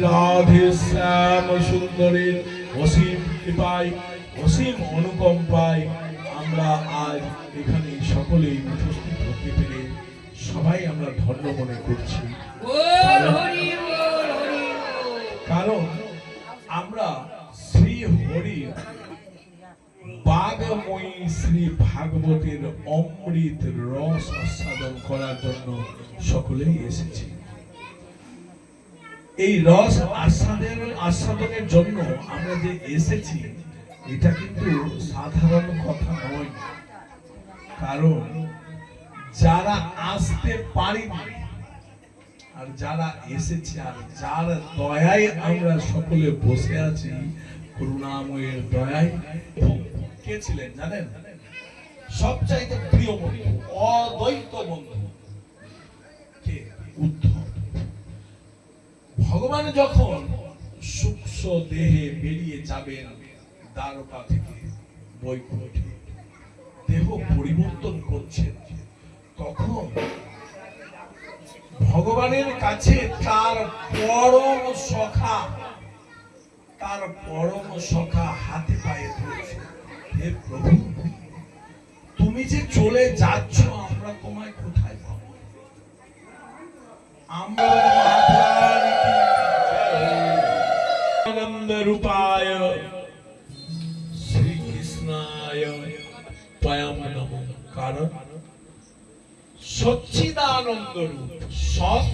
রাধে শ্যাম সুন্দরীর অসীম কৃপায় অসীম অনুকম্পায় আমরা আজ এখানে সকলেই উপস্থিত হতে পেরে সবাই আমরা ধন্য মনে করছি। কারণ আমরা শ্রী হরি বাগময়ী শ্রী ভাগবতের অমৃত রস আস্বাদন করার জন্য সকলেই এসেছি। এই রস আস্বাদনের জন্য আমরা যে এসেছি এটা কিন্তু সাধারণ কথা নয়। কারণ যারা আসতে পারেনি আর যারা এসেছে আর যার দয়ায় আমরা সকলে বসে আছি, করুণাময়ের দয়ায়, কে ছিলেন জানেন? সবচাইতে প্রিয় বন্ধু, অদ্বৈত বন্ধু কে? উদ্ধব। ভগবান যখন সূক্ষ্ম দেহে বেরিয়ে যাবেন দ্বারকা থেকে বৈকুণ্ঠে, দেহ পরিবর্তন করছেন, তখন ভগবানের কাছে তার পরম সখা হাতে পায়ে ধরেছে, হে প্রভু তুমি যে চলে যাচ্ছ আমরা তোমায় কোথায় পাবো? আমরা আনন্দ রূপায় শ্রীকৃষ্ণায় পয়ম নমঃ। কারণ সচ্চিদানন্দ রূপ, সৎ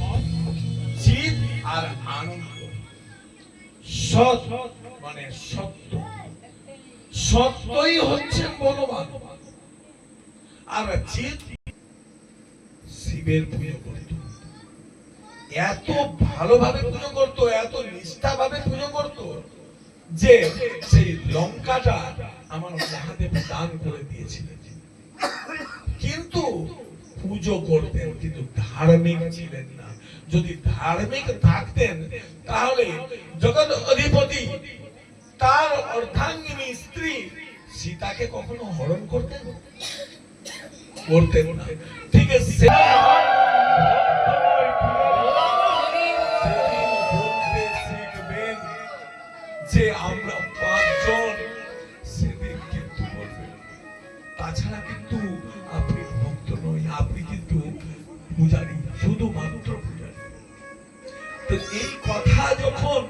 চিৎ আর আনন্দ। সৎ মানে সত্য, সত্যই হচ্ছে ভগবান। আর চিৎ শিবের পুজো করত, এত ভালোভাবে পুজো করত, এত নিষ্ঠা ভাবে পুজো করত যে সেই লঙ্কাটা আমার মহাদেব দান করে দিয়েছিলেন। কিন্তু পুজো করতেন, কিন্তু ধার্মিক ছিলেন না। যদি ধার্মিক থাকতেন তাহলে জগৎ অধিপতি তার অর্ধাঙ্গিনী স্ত্রী সীতাকে কখনো হরণ করতেন না। ঠিক আছে, যে আমরা পাঁচজন সেদিন কিন্তু বলবেন। তাছাড়া কিন্তু আপনি ভক্ত নই, আপনি কিন্তু পূজারী, শুধুমাত্র পূজারী। তো এই কথা যখন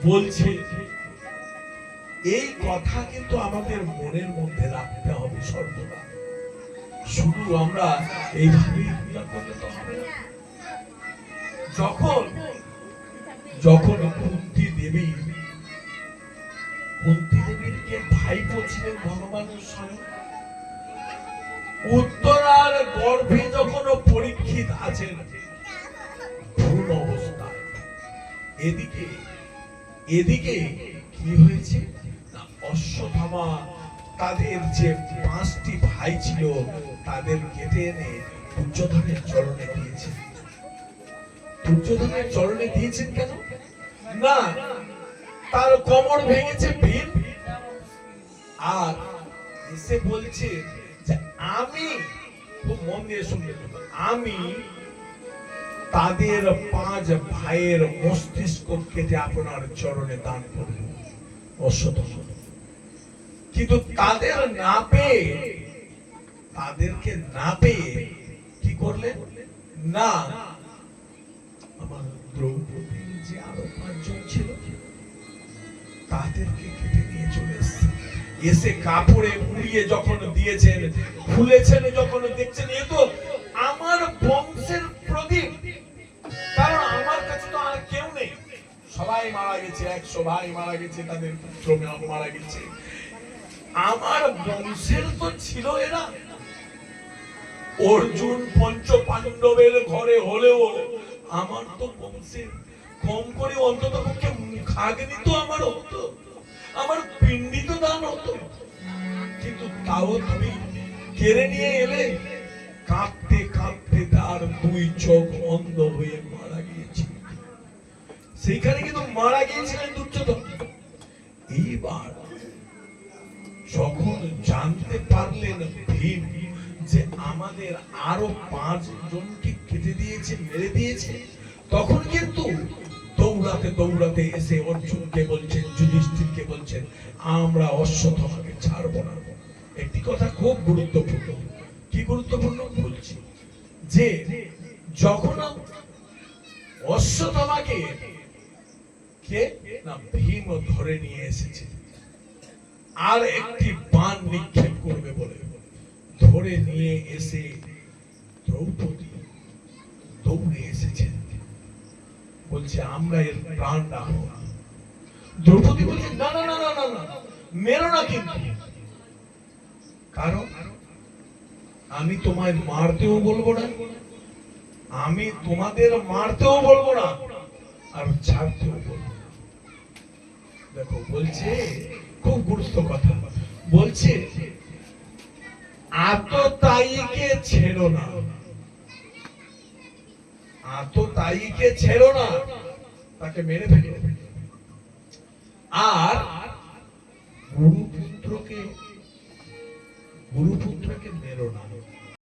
বলছে, এই কথা কিন্তু আমাদের মনের মধ্যে রাখতে হবে সর্বদা। শুধু আমরা এইভাবেই পূজা করলে তো হবে না। যখন কুন্তী দেবীর কে ভাইপো ছিলেন ভগবানের স্বয়ং, উত্তরার গর্ভে যখন পরীক্ষিত আছেন ভ্রূণ অবস্থায়, এদিকে কি হয়েছে না, অশ্বত্থামা তাদের যে 5টি ভাই ছিল তাদের কেটে এনে দুর্যোধনের চরণে দিয়েছেন। দুর্যোধনের চরণে দিয়েছেন কেন? না, তার কোমর ভেঙেছে ভীম, আর এসে বলছে যে আমি, খুব মন দিয়ে শুনবেন, আমি তাদের 5 ভাইয়ের মস্তিষ্ক কেটে আপনার চরণে দান করব। অশ্বত্থামা কিন্তু তাদেরকে না পেয়ে কি করলেন না, আমার দ্রৌপদী যে আরো 5 জন ছিল তাদেরকে কেটে নিয়ে চলে এসে কাপড়ে মুড়িয়ে যখন দিয়েছেন, খুলেছেন, যখন দেখছেন এ তো আমার বংশের প্রদীপ, কারণ আমার কাছে তো আর কেউ নেই, সবাই মারা গেছে, 100 ভাই মারা গেছে, তাদের পুত্র মারা গেছে, আমার বংশের তো ছিল এরা। অর্জুন পঞ্চ পাণ্ডবের ঘরে হলেও আমার তো বংশের, কম করে অন্তত পক্ষে খাগনি তো আমার হতো, আমার পিণ্ডি তো দান হতো, কিন্তু তাও তুমি কেড়ে নিয়ে এলে। কাঁপতে কাঁপতে তার 2 চোখ অন্ধ হয়ে মারা গিয়েছে। সেইখানে কিন্তু মারা গিয়েছিলেন দুর্যোধন। এইবার যখন জানতে পারলেন ভীম যে আমাদের আরো 5 জনকে কেটে দিয়েছে, মেরে দিয়েছে, তখন কিন্তু দৌড়া দৌড়াতে দৌড়াতে এসে অর্জুনকে বলছেন, যুধিষ্ঠিরকে বলছেন, আমরা অশ্বত্থামাকে ছাড়বো না। একটি কথা খুব গুরুত্বপূর্ণ। কি গুরুত্বপূর্ণ বলছি, যে যখন অশ্বত্থামাকে কে না ভীম ধরে নিয়ে এসেছে, আর একটি বাণ নিক্ষেপ করবে বলে ধরে নিয়ে এসে দ্রৌপদী দৌড়ে এসেছেন, বলছে আমরা এর প্রাণ রাখবো না। দ্রৌপদী বলছে না না না না না না, মেরো না কিন্তু, কারণ আমি তোমায় মারতেও বলবো না, আমি তোমাদের মারতেও বলবো না, আর ছাড়তেও বলবো না। দেখো বলছে খুব গুরুত্ব কথা, বলছে আততায়ীকে ছেড়ো না, আততায়ীকে ছেড়ো না, তাকে মেরে ফেলো। আর গুরুপুত্রকে মেরো না,